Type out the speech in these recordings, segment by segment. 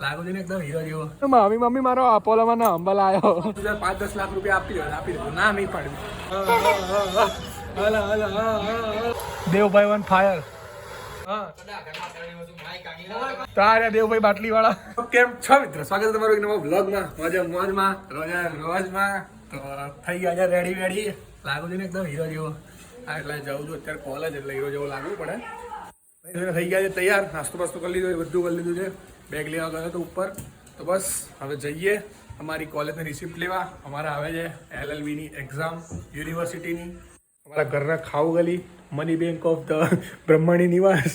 લાગુ છે ને એકદમ હીરો જેવો. મામી મમ્મી મારો અપોલોમાં નંબર આવ્યો. 5-10 લાખ રૂપિયા આપી દો ના નહીં પાડવી. દેવભાઈ વન ફાયર. તારે દેવભાઈ બાટલી વાળા કેમ છો મિત્ર? સ્વાગત છે તમારું એક નવા વ્લોગમાં. મોજમાં રોજમાં તો થઈ ગયા છે રેડી. લાગુ છે ને એકદમ હીરો જેવો. એટલે જવું છું અત્યારે કોલેજ, એટલે હીરો જેવો લાગવું પડે. થઈ ગયા છે તૈયાર, નાસ્તો બાસ્તો કરી લીધો, બધું કરી લીધું છે. બેગ લેવા ગયો હતો ઉપર, તો બસ હવે જઈએ અમારી કોલેજની રિસિપ્ટ લેવા. અમારા આવે છે LLBની એક્ઝામ યુનિવર્સિટીની. અમારા ઘરના ખાવ ગલી money bank of the Brahmani નિવાસ.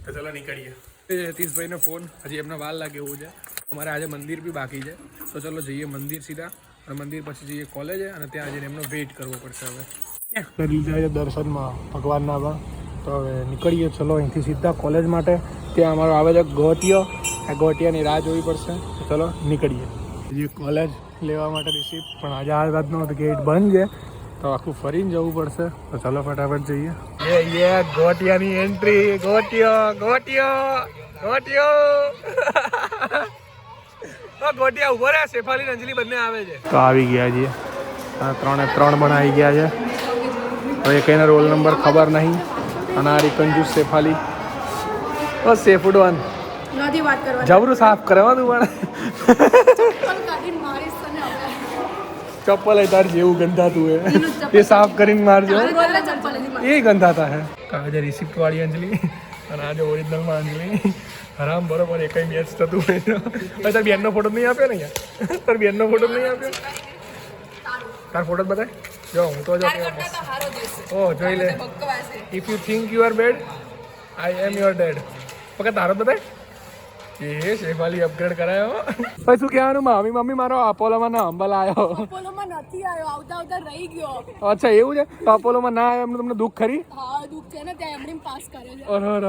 તો ચલો નીકળીએ. યતીશભાઈનો ફોન, હજી એમને વાર લાગે એવું છે. અમારે આજે મંદિર બી બાકી છે, તો ચલો જઈએ મંદિર સીધા, અને મંદિર પછી જઈએ કોલેજે, અને ત્યાં જઈને એમનો વેઇટ કરવો પડશે. હવે કરી લીધા છે દર્શનમાં ભગવાનના પણ, તો હવે નીકળીએ ચલો અહીંથી સીધા કોલેજ માટે. ત્યાં અમારો આવે છે ગોટિયો, આ ગોટિયાની રાહ જોવી પડશે. તો ચલો નીકળીએ. હજી કોલેજ લેવા માટે રિસિપ્ટ, પણ આજે આ રાતનો ગેટ બંધ છે, તો આખું ફરીને જવું પડશે. તો ચલો ફટાફટ જઈએ. યે ગોટિયાની એન્ટ્રી. ગોટિયો ગોટિયા ઉભો રહ્યા. શેફાલી અંજલિ બંને આવે છે. તો આવી ગયા છીએ, 3 પણ આવી ગયા છે. તો એ કઈના રોલ નંબર ખબર નહીં. અને આ કંજૂસ શેફાલી, બસ સેફુડવાન નથી વાત કરવા જબરું સાફ કરવા તું પણ. ચપ્પલ તાર જેવું ગંધાતું એ સાફ કરીને મારજો. એ ગંધાતા હે. આજે રિસિપ્ટ વાળી અંજલિ અને આજે ઓરિજિનલમાં અંજલિ. હરામ બરોબર એક મેચ થતું હોય. તાર બેનનો ફોટો નહીં આપ્યો ને યાર? તાર બેનનો ફોટો નહીં આપ્યો? તાર ફોટો બતાય જો. હું તો જો ઓ જોઈ લે. If you think you are bad, I am your dad. પકા તારો બતાય. એ શેફાલી અપગ્રેડ કરાયો. પછી શું કહેવાનું? મામી મમ્મી મારો અપોલોમાં નંબર આવ્યો. અપોલોમાં નથી આવ્યો, આવતા રહી ગયો. અચ્છા એવું છે? તો અપોલોમાં ના આવ્યો એમનું તમને દુઃખ ખરી? હા દુઃખ છે ને, ત્યાં એમણે પાસ કરે છે. અરર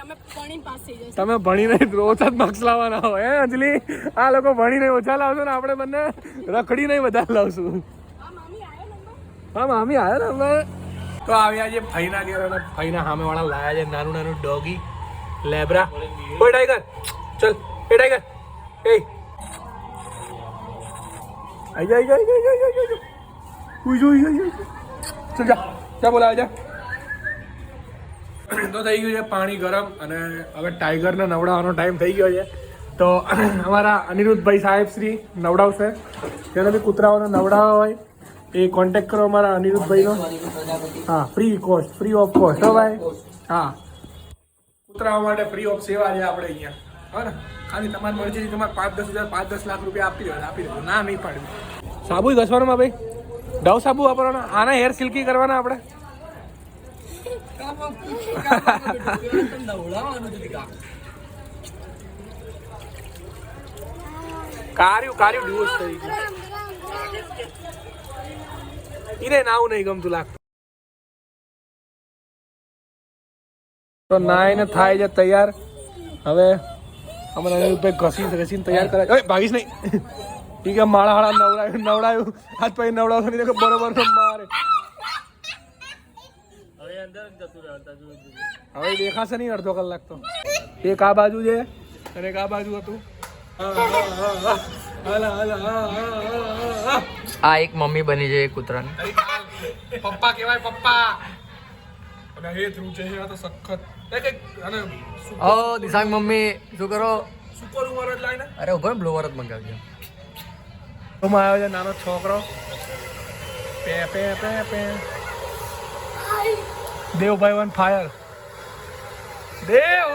અમે ભણીને પાસ થઈ જશે. તમે ભણીને ઓછા જ માર્ક્સ લાવવાના હો હે અંજલિ? આ લોકો ભણીને ઓછા લાવશો ને આપણે બંને રખડીને વધારે લાવશું. હા મામી આવ્યો ને અમે. તો આવ્યા છે ફઈના ઘેર, અને ફઈના સામે વાળા લાયા છે નાનું ડોગી લેબ્રા. ઓય ટાઈગર ચલ. એ ટાઈગર એ આઈ જા. ચલ જા બોલાવે જા. તો થઈ ગયું છે પાણી ગરમ, અને હવે ટાઈગરને નવડાવવાનો ટાઈમ થઈ ગયો છે. તો અમારા અનિરુદ્ધભાઈ સાહેબ શ્રી નવડાવશે. જેને બી કૂતરાઓને નવડાવવા હોય એ કોન્ટેક્ટ કરો અમારા અનિરુદ્ધભાઈનો. હા, ફ્રી ઓફ કોસ્ટ હો ભાઈ. હા, કૂતરાઓ માટે ફ્રી ઓફ સેવા છે આપણે અહીંયા. હા ને, ખાલી તમારી મરજી. તમારે 5-10 લાખ રૂપિયા આપી દો ના નહીં પાડવી. સાબુ ઘસવાના ભાઈ, ડવ સાબુ વાપરવાના. આના હેર સિલ્કી કરવાના આપણે. કાર્યું ડિવોર્સ થઈ ગયું. એને નાવું નહીં ગમતું લાગતું. તો નાઈને થાય છે તૈયાર. હવે અમારે ઘસીને તૈયાર કરાય. ભાગીશ નહીં. ઠીક છે, માળા નવડાયું હાથ પછી નવડાવતો નહીં બરોબર મારે. હવે દેખાશે નહીં અડધો કલાક તો. એક આ બાજુ છે અને એક આ બાજુ હતું. આ એક મમ્મી બની છે કૂતરાની. પપ્પા કહેવાય પપ્પા. અને એ થ્રુ છે તો સખત. ઓ દિશાંગ મમ્મી શું કરો? સુપર ઉમર જ લાઈને. અરે ઉભો બ્લોવર જ મંગાવજો. માં આવ્યો છે નાનો છોકરો. પે દેવભાઈ વન ફાયર. દેવ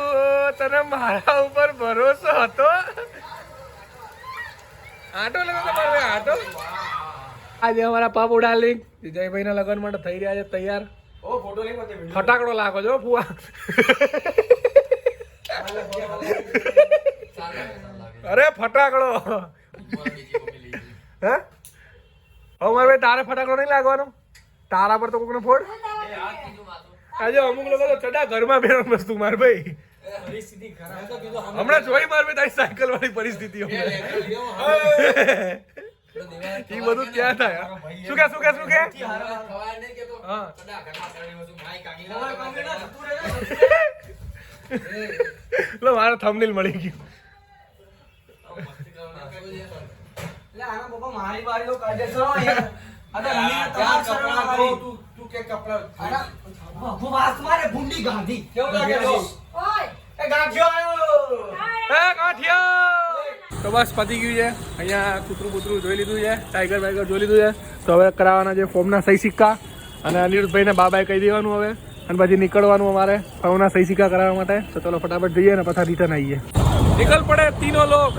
તને મારા ઉપર ભરોસો હતો? આટો લગો આટો. આજે અમારા પાપ ઉડાલી વિજયભાઈ ના લગ્ન માટે થઈ રહ્યા છે તૈયાર. ફટાકડો લાગો છો ફુવા. અરે ફટાકડો હે અમારે ભાઈ તારે ફટાકડો નહીં લાગવાનો. તારા પર તો કોકને ફોડ. આજે અમુક લોકો તો ચડા ઘરમાં બેરન વસ્તુ માર ભાઈ. હમણાં જોઈ માર ભાઈ તારી સાયકલ વાળી પરિસ્થિતિ. એ બધું ક્યાં થાય? શું કે લો મારો થંબનેલ મળી ગયું. તો બસ પતી ગયું છે. અહીંયા કૂતરું બૂતરું જોઈ લીધું છે, ટાઈગર વાઈગર જોઈ લીધું છે. તો હવે કરાવવાના છે ફોર્મના સહી સિક્કા અને અનિરુદ્ધભાઈને બાબાએ કહી દેવાનું હવે અને પછી નીકળવાનું અમારે ફોર્મના સહી સિક્કા કરાવવા માટે. તો ચલો ફટાફટ જઈએ ને પછી રિટર્ન આવીએ. નીકળ પડે તીનો લોક.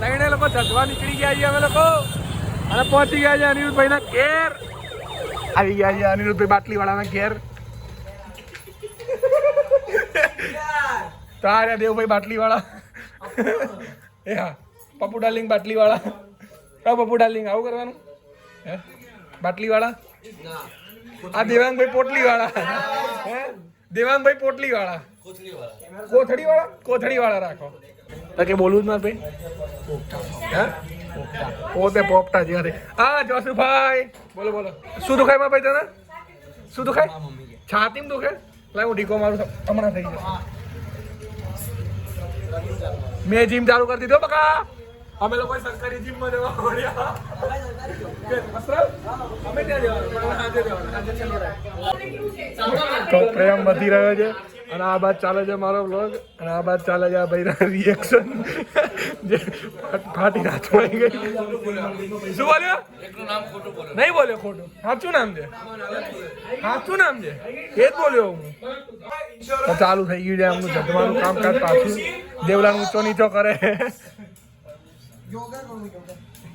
ત્રણે લોકો જજવા નીકળી ગયા છીએ અમે લોકો અને પહોંચી ગયા છે અનિરુદ્ધભાઈના ઘેર. આવી ગયા છે અનિરુદ્ધભાઈ બાટલીવાળાના ઘેર. તો આ રહ્યા દેવભાઈ બાટલીવાળા. એ હા પપ્પુ ડાર્લિંગ બાટલીવાળા. હા પપ્પુ ડાર્લિંગ આવું કરવાનું હે બાટલીવાળા. આ દેવાંગભાઈ પોટલીવાળા. હે દેવાંગભાઈ પોટલીવાળા. કોથળીવાળા રાખો. તો કે બોલવું જ ના ભાઈ. હે પોતે પોપટા જ્યારે. હા જોશુભાઈ બોલો બોલો. શું દુખાય માં ભાઈ તને? શું દુખાય? છાતીમ દુખે? લાવ હું ઢીકો મારું હમણાં થઈ જશે. મેં જીમ ચાલુ કરી દીધો બકા. અમે લોકો સરકારી જીમમાં જવા મળ્યા. અમે ત્યાં જવાનું. તો પ્રેમ વધી રહ્યો છે અને આ બાદ ચાલે છે મારો વ્લોગ અને આ બાદ ચાલે છે આ ભાઈના રિએક્શન જે ફાટી હાથમાં ગઈ. શું બોલ્યો? નહીં બોલ્યો ખોટું. સાચું નામ છે, સાચું નામ છે એ જ બોલ્યો હું. તો ચાલુ થઈ ગયું છે એમનું જમવાનું કામકાજ પાછું. દેવલાનું ઊંચો નીચો કરે.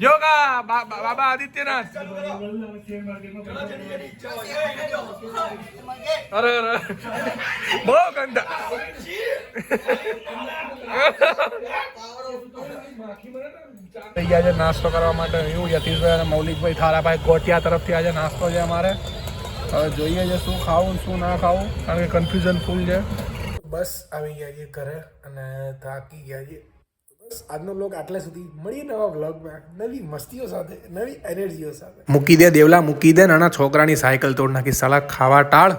યોગા બાબા આદિત્યનાથ. અરે અરે બહુ ગંદા. થઈ ગયા છે નાસ્તો કરવા માટે. હું યતીશભાઈ અને મૌલિકભાઈ થારાભાઈ ગોટિયા તરફથી આજે નાસ્તો છે અમારે. હવે જોઈએ છે શું ખાવું શું ના ખાવું કારણ કે કન્ફ્યુઝન ફૂલ છે. બસ આવી ગયા છીએ ઘરે અને થાકી ગયા છીએ. બસ આજનો બ્લોગ આટલા સુધી. મળીએ નવા બ્લોગમાં નવી મસ્તીઓ સાથે, નવી એનર્જીઓ સાથે. મૂકી દે દેવલા મૂકી દે. નાના છોકરાની સાયકલ તોડ નાખી સાલા. ખાવા ટાળ.